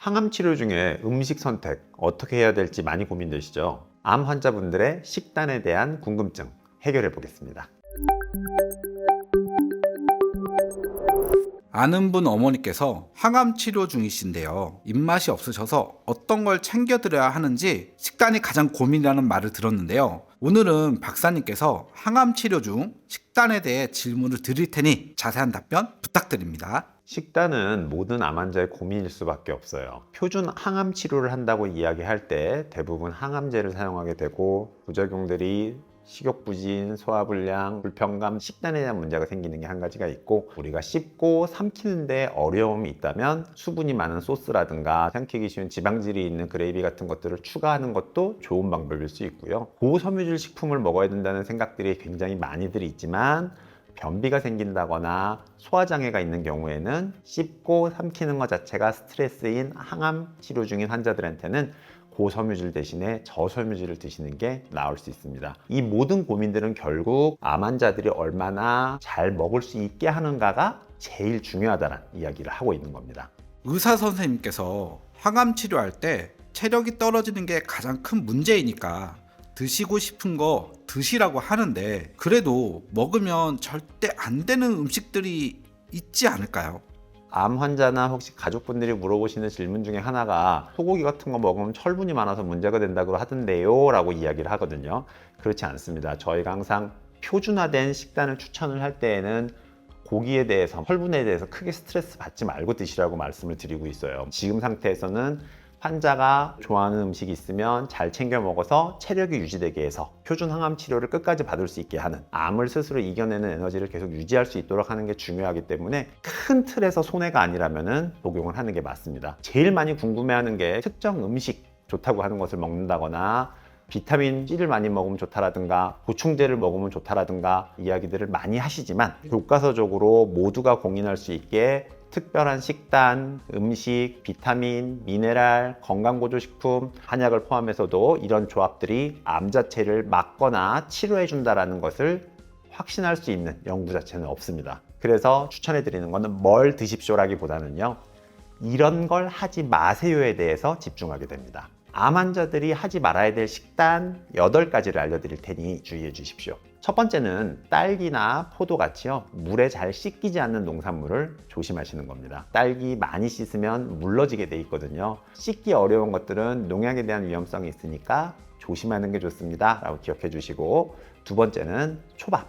항암 치료 중에 음식 선택 어떻게 해야 될지 많이 고민되시죠? 암 환자분들의 식단에 대한 궁금증 해결해 보겠습니다. 아는 분 어머니께서 항암 치료 중이신데요. 입맛이 없으셔서 어떤 걸 챙겨드려야 하는지 식단이 가장 고민이라는 말을 들었는데요. 오늘은 박사님께서 항암 치료 중 식단에 대해 질문을 드릴 테니 자세한 답변 부탁드립니다. 식단은 모든 암 환자의 고민일 수밖에 없어요. 표준 항암 치료를 한다고 이야기할 때 대부분 항암제를 사용하게 되고 부작용들이 식욕부진, 소화불량, 불편감, 식단에 대한 문제가 생기는 게 한 가지가 있고, 우리가 씹고 삼키는데 어려움이 있다면 수분이 많은 소스라든가 삼키기 쉬운 지방질이 있는 그레이비 같은 것들을 추가하는 것도 좋은 방법일 수 있고요. 고섬유질 식품을 먹어야 된다는 생각들이 굉장히 많이들 있지만 변비가 생긴다거나 소화장애가 있는 경우에는 씹고 삼키는 것 자체가 스트레스인 항암 치료 중인 환자들한테는 고섬유질 대신에 저섬유질을 드시는 게 나을 수 있습니다. 이 모든 고민들은 결국 암 환자들이 얼마나 잘 먹을 수 있게 하는가가 제일 중요하다는 이야기를 하고 있는 겁니다. 의사 선생님께서 항암 치료할 때 체력이 떨어지는 게 가장 큰 문제이니까 드시고 싶은 거 드시라고 하는데, 그래도 먹으면 절대 안 되는 음식들이 있지 않을까요? 암 환자나 혹시 가족분들이 물어보시는 질문 중에 하나가 소고기 같은 거 먹으면 철분이 많아서 문제가 된다고 하던데요 라고 이야기를 하거든요. 그렇지 않습니다. 저희가 항상 표준화된 식단을 추천을 할 때에는 고기에 대해서, 철분에 대해서 크게 스트레스 받지 말고 드시라고 말씀을 드리고 있어요. 지금 상태에서는 환자가 좋아하는 음식이 있으면 잘 챙겨 먹어서 체력이 유지되게 해서 표준 항암 치료를 끝까지 받을 수 있게 하는, 암을 스스로 이겨내는 에너지를 계속 유지할 수 있도록 하는 게 중요하기 때문에 큰 틀에서 손해가 아니라면 복용을 하는 게 맞습니다. 제일 많이 궁금해하는 게 특정 음식 좋다고 하는 것을 먹는다거나 비타민 C를 많이 먹으면 좋다라든가 보충제를 먹으면 좋다라든가 이야기들을 많이 하시지만, 교과서적으로 모두가 공인할 수 있게 특별한 식단, 음식, 비타민, 미네랄, 건강보조식품, 한약을 포함해서도 이런 조합들이 암 자체를 막거나 치료해 준다는 것을 확신할 수 있는 연구 자체는 없습니다. 그래서 추천해 드리는 것은 뭘 드십시오라기보다는요, 이런 걸 하지 마세요에 대해서 집중하게 됩니다. 암 환자들이 하지 말아야 될 식단 8가지를 알려드릴 테니 주의해 주십시오. 첫 번째는 딸기나 포도 같이요, 물에 잘 씻기지 않는 농산물을 조심하시는 겁니다. 딸기 많이 씻으면 물러지게 돼 있거든요. 씻기 어려운 것들은 농약에 대한 위험성이 있으니까 조심하는 게 좋습니다 라고 기억해 주시고, 두 번째는 초밥,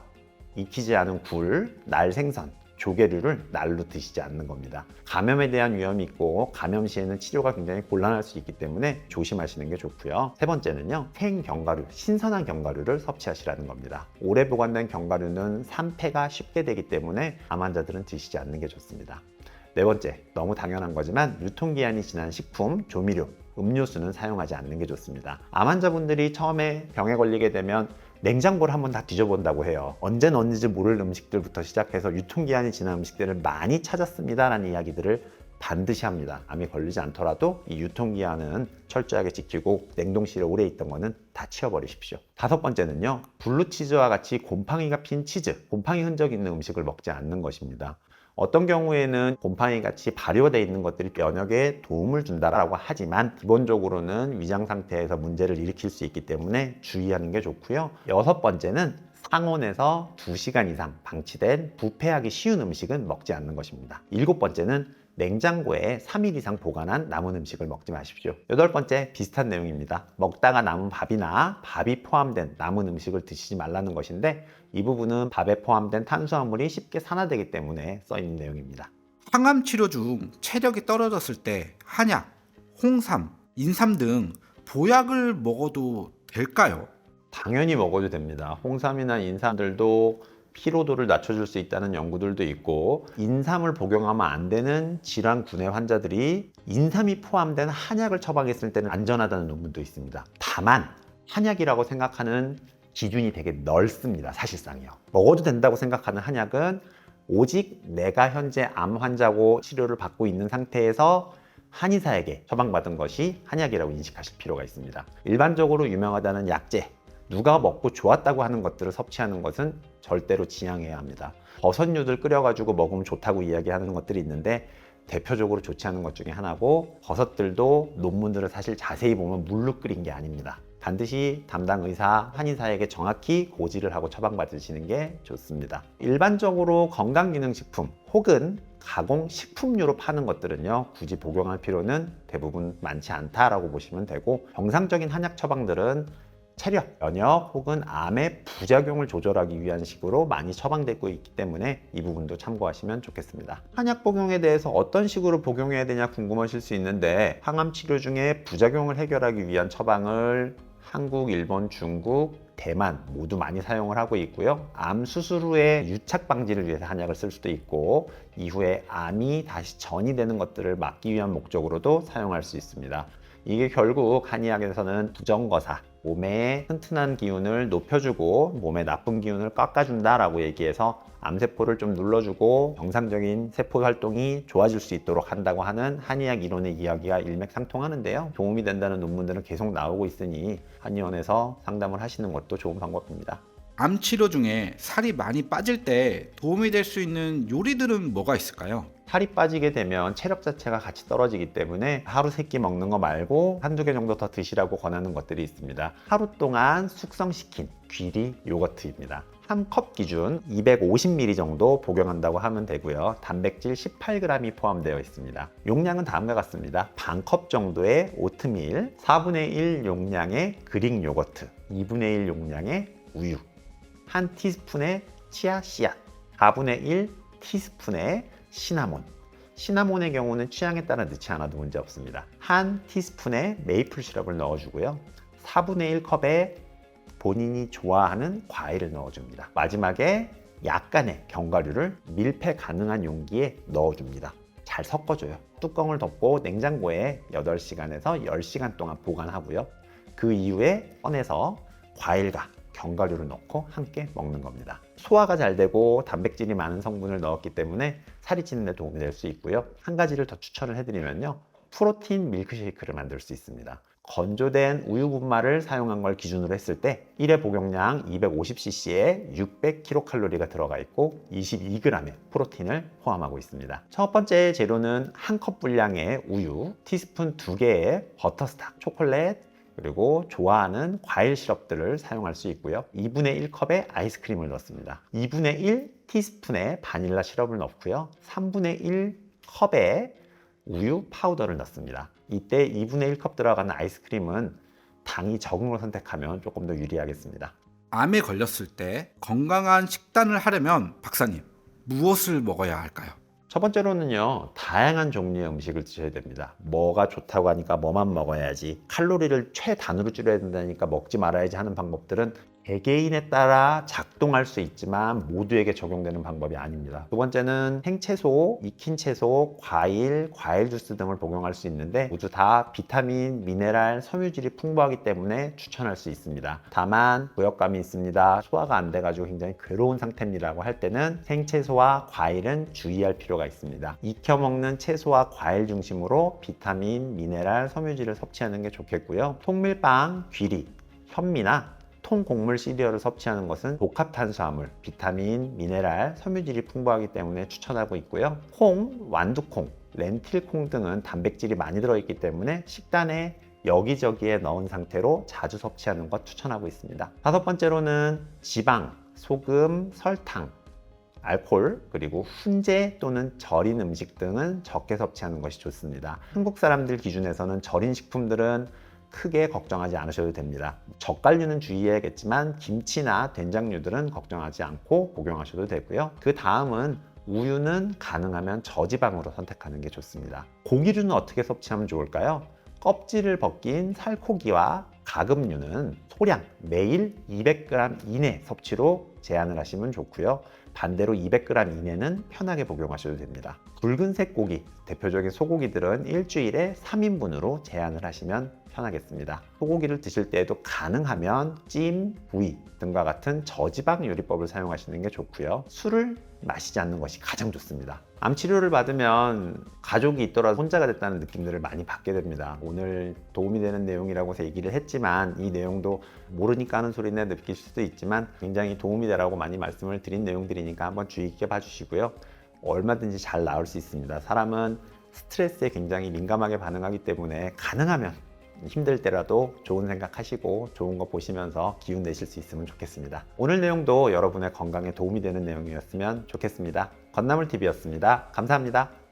익히지 않은 굴, 날 생선, 조개류를 날로 드시지 않는 겁니다. 감염에 대한 위험이 있고 감염 시에는 치료가 굉장히 곤란할 수 있기 때문에 조심하시는 게 좋고요. 세 번째는요, 생견과류, 신선한 견과류를 섭취하시라는 겁니다. 오래 보관된 견과류는 산패가 쉽게 되기 때문에 암 환자들은 드시지 않는 게 좋습니다. 네 번째, 너무 당연한 거지만 유통기한이 지난 식품, 조미료, 음료수는 사용하지 않는 게 좋습니다. 암 환자분들이 처음에 병에 걸리게 되면 냉장고를 한번 다 뒤져본다고 해요. 언제 넣었는지 모를 음식들부터 시작해서 유통기한이 지난 음식들을 많이 찾았습니다 라는 이야기들을 반드시 합니다. 암이 걸리지 않더라도 이 유통기한은 철저하게 지키고 냉동실에 오래 있던 거는 다 치워버리십시오. 다섯 번째는요, 블루치즈와 같이 곰팡이가 핀 치즈, 곰팡이 흔적 있는 음식을 먹지 않는 것입니다. 어떤 경우에는 곰팡이 같이 발효되어 있는 것들이 면역에 도움을 준다라고 하지만 기본적으로는 위장 상태에서 문제를 일으킬 수 있기 때문에 주의하는 게 좋고요. 여섯 번째는 상온에서 2시간 이상 방치된 부패하기 쉬운 음식은 먹지 않는 것입니다. 일곱 번째는 냉장고에 3일 이상 보관한 남은 음식을 먹지 마십시오. 여덟 번째, 비슷한 내용입니다. 먹다가 남은 밥이나 밥이 포함된 남은 음식을 드시지 말라는 것인데, 이 부분은 밥에 포함된 탄수화물이 쉽게 산화되기 때문에 써있는 내용입니다. 항암 치료 중 체력이 떨어졌을 때 한약, 홍삼, 인삼 등 보약을 먹어도 될까요? 당연히 먹어도 됩니다. 홍삼이나 인삼들도 피로도를 낮춰줄 수 있다는 연구들도 있고, 인삼을 복용하면 안 되는 질환군의 환자들이 인삼이 포함된 한약을 처방했을 때는 안전하다는 논문도 있습니다. 다만 한약이라고 생각하는 기준이 되게 넓습니다. 사실상이요. 먹어도 된다고 생각하는 한약은 오직 내가 현재 암 환자고 치료를 받고 있는 상태에서 한의사에게 처방받은 것이 한약이라고 인식하실 필요가 있습니다. 일반적으로 유명하다는 약재, 누가 먹고 좋았다고 하는 것들을 섭취하는 것은 절대로 지양해야 합니다. 버섯류들 끓여가지고 먹으면 좋다고 이야기하는 것들이 있는데, 대표적으로 좋지 않은 것 중에 하나고, 버섯들도 논문들을 사실 자세히 보면 물로 끓인 게 아닙니다. 반드시 담당 의사, 한의사에게 정확히 고지를 하고 처방받으시는 게 좋습니다. 일반적으로 건강기능식품 혹은 가공식품류로 파는 것들은요, 굳이 복용할 필요는 대부분 많지 않다라고 보시면 되고, 정상적인 한약 처방들은 체력, 면역 혹은 암의 부작용을 조절하기 위한 식으로 많이 처방되고 있기 때문에 이 부분도 참고하시면 좋겠습니다. 한약 복용에 대해서 어떤 식으로 복용해야 되냐 궁금하실 수 있는데, 항암 치료 중에 부작용을 해결하기 위한 처방을 한국, 일본, 중국, 대만 모두 많이 사용을 하고 있고요. 암 수술 후에 유착 방지를 위해서 한약을 쓸 수도 있고, 이후에 암이 다시 전이 되는 것들을 막기 위한 목적으로도 사용할 수 있습니다. 이게 결국 한의학에서는 부정거사, 몸의 튼튼한 기운을 높여주고 몸의 나쁜 기운을 깎아준다라고 얘기해서 암세포를 좀 눌러주고 정상적인 세포 활동이 좋아질 수 있도록 한다고 하는 한의학 이론의 이야기가 일맥상통하는데요. 도움이 된다는 논문들은 계속 나오고 있으니 한의원에서 상담을 하시는 것도 좋은 방법입니다. 암 치료 중에 살이 많이 빠질 때 도움이 될 수 있는 요리들은 뭐가 있을까요? 살이 빠지게 되면 체력 자체가 같이 떨어지기 때문에 하루 3끼 먹는 거 말고 한두 개 정도 더 드시라고 권하는 것들이 있습니다. 하루 동안 숙성시킨 귀리 요거트입니다. 3컵 기준 250ml 정도 복용한다고 하면 되고요. 단백질 18g이 포함되어 있습니다. 용량은 다음과 같습니다. 반컵 정도의 오트밀, 4분의 1 용량의 그릭 요거트, 2분의 1 용량의 우유, 1티스푼의 치아 씨앗, 4분의 1 티스푼의 시나몬. 시나몬의 경우는 취향에 따라 넣지 않아도 문제 없습니다. 1티스푼의 메이플 시럽을 넣어주고요. 4분의 1컵에 본인이 좋아하는 과일을 넣어줍니다. 마지막에 약간의 견과류를 밀폐 가능한 용기에 넣어줍니다. 잘 섞어줘요. 뚜껑을 덮고 냉장고에 8시간에서 10시간 동안 보관하고요. 그 이후에 꺼내서 과일과 견과류를 넣고 함께 먹는 겁니다. 소화가 잘 되고 단백질이 많은 성분을 넣었기 때문에 살이 찌는 데 도움이 될 수 있고요. 한 가지를 더 추천을 해드리면요, 프로틴 밀크쉐이크를 만들 수 있습니다. 건조된 우유 분말을 사용한 걸 기준으로 했을 때 1회 복용량 250cc에 600kcal가 들어가 있고 22g의 프로틴을 포함하고 있습니다. 첫 번째 재료는 한 컵 분량의 우유, 티스푼 2개의 버터스타, 초콜릿, 그리고 좋아하는 과일 시럽들을 사용할 수 있고요. 2분의 1컵의 아이스크림을 넣습니다. 2분의 1 티스푼의 바닐라 시럽을 넣고요. 3분의 1컵의 우유 파우더를 넣습니다. 이때 2분의 1컵 들어가는 아이스크림은 당이 적은 걸 선택하면 조금 더 유리하겠습니다. 암에 걸렸을 때 건강한 식단을 하려면 박사님, 무엇을 먹어야 할까요? 첫 번째로는요, 다양한 종류의 음식을 드셔야 됩니다. 뭐가 좋다고 하니까 뭐만 먹어야지, 칼로리를 최단으로 줄여야 된다니까 먹지 말아야지 하는 방법들은 개개인에 따라 작동할 수 있지만 모두에게 적용되는 방법이 아닙니다. 두 번째는 생채소, 익힌 채소, 과일 주스 등을 복용할 수 있는데 모두 다 비타민, 미네랄, 섬유질이 풍부하기 때문에 추천할 수 있습니다. 다만 구역감이 있습니다. 소화가 안 돼가지고 굉장히 괴로운 상태라고 할 때는 생채소와 과일은 주의할 필요가 있습니다. 익혀 먹는 채소와 과일 중심으로 비타민, 미네랄, 섬유질을 섭취하는 게 좋겠고요. 통밀빵, 귀리, 현미나 통곡물 시리얼을 섭취하는 것은 복합탄수화물, 비타민, 미네랄, 섬유질이 풍부하기 때문에 추천하고 있고요. 콩, 완두콩, 렌틸콩 등은 단백질이 많이 들어있기 때문에 식단에 여기저기에 넣은 상태로 자주 섭취하는 것 추천하고 있습니다. 다섯 번째로는 지방, 소금, 설탕, 알코올, 그리고 훈제 또는 절인 음식 등은 적게 섭취하는 것이 좋습니다. 한국 사람들 기준에서는 절인 식품들은 크게 걱정하지 않으셔도 됩니다. 젓갈류는 주의해야겠지만 김치나 된장류들은 걱정하지 않고 복용하셔도 되고요. 그 다음은 우유는 가능하면 저지방으로 선택하는 게 좋습니다. 고기류는 어떻게 섭취하면 좋을까요? 껍질을 벗긴 살코기와 가금류는 소량 매일 200g 이내 섭취로 제한을 하시면 좋고요. 반대로 200g 이내는 편하게 복용하셔도 됩니다. 붉은색 고기, 대표적인 소고기들은 일주일에 3인분으로 제한을 하시면 편하겠습니다. 소고기를 드실 때에도 가능하면 찜, 구이 등과 같은 저지방 요리법을 사용하시는 게 좋고요. 술을 마시지 않는 것이 가장 좋습니다. 암 치료를 받으면 가족이 있더라도 혼자가 됐다는 느낌들을 많이 받게 됩니다. 오늘 도움이 되는 내용이라고 해서 얘기를 했지만 이 내용도 모르니까 하는 소리네 느낄 수도 있지만 굉장히 도움이 되라고 많이 말씀을 드린 내용들이니까 한번 주의 깊게 봐주시고요. 얼마든지 잘 나을 수 있습니다. 사람은 스트레스에 굉장히 민감하게 반응하기 때문에 가능하면 힘들 때라도 좋은 생각하시고 좋은 거 보시면서 기운 내실 수 있으면 좋겠습니다. 오늘 내용도 여러분의 건강에 도움이 되는 내용이었으면 좋겠습니다. 건나물TV였습니다. 감사합니다.